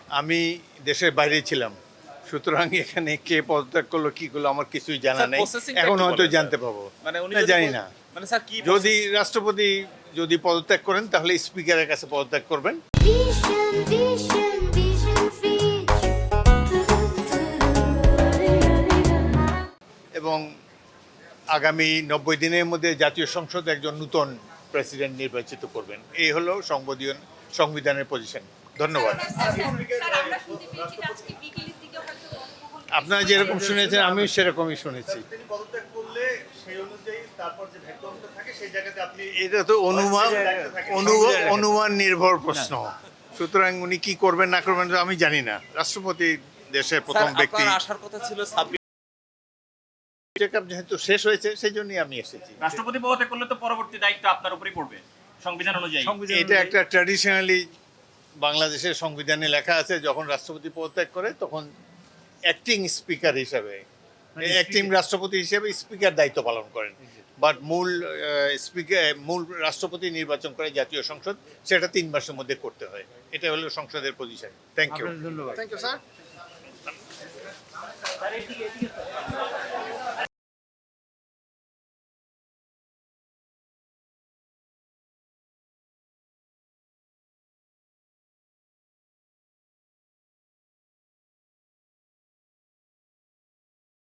আমি দেশের বাইরে ছিলাম, সুতরাং এখানে কে পদত্যাগ করলো কি করলো আমার কিছুই জানা স্যার, নেই। processing-টা এখন একটু হয়তো বলেন, জানতে স্যার। পাবো। মানে উনি না, যদি জানি না। মানে স্যার কি যদি রাষ্ট্রপতি যদি পদত্যাগ করেন তাহলে স্পিকারের কাছে পদত্যাগ করবেন। Vision, vision, vision fridge. এবং আগামী 90 দিনের মধ্যে জাতীয় সংসদ একজন নূতন প্রেসিডেন্ট নির্বাচিত করবেন। এই হলো সংবিধানের পজিশন। ধন্যবাদ। স্যার, আমরা শুনতে পেয়েছি যে আজকে বিকেলের দিকে হয়তো গণভবন আপনারা যেরকম শুনেছেন আমিও সেরকমই শুনেছি। তিনি পদত্যাগ করলে সেই অনুযায়ী তারপর যে ভ্যাকুয়ামটা থাকে সেই জায়গাতে আপনি এটা তো অনুমান নির্ভর প্রশ্ন, সুতরাং উনি কি করবেন না করবেন আমি জানি না। রাষ্ট্রপতি দেশের প্রথম স্যার, ব্যক্তি। আপনার আসার কথা ছিল 26 চেকআপ যেহেতু শেষ হয়েছে সেই জন্যই আমি এসেছি। রাষ্ট্রপতি পদত্যাগ করলে তো পরবর্তী দায়িত্ব আপনার উপরই পড়বে সংবিধান অনুযায়ী। এটা একটা ট্র্যাডিশনালি বাংলাদেশের সংবিধানে লেখা আছে, যখন রাষ্ট্রপতি পদত্যাগ করে তখন অ্যাক্টিং স্পিকার হিসাবে অ্যাক্টিং রাষ্ট্রপতি হিসেবে স্পিকার দায়িত্ব পালন করেন, বাট মূল রাষ্ট্রপতি নির্বাচন করে জাতীয় সংসদ, সেটা 3 মাসের মধ্যে করতে হয়। এটা হলো সংসদের position. Thank you. Thank you sir.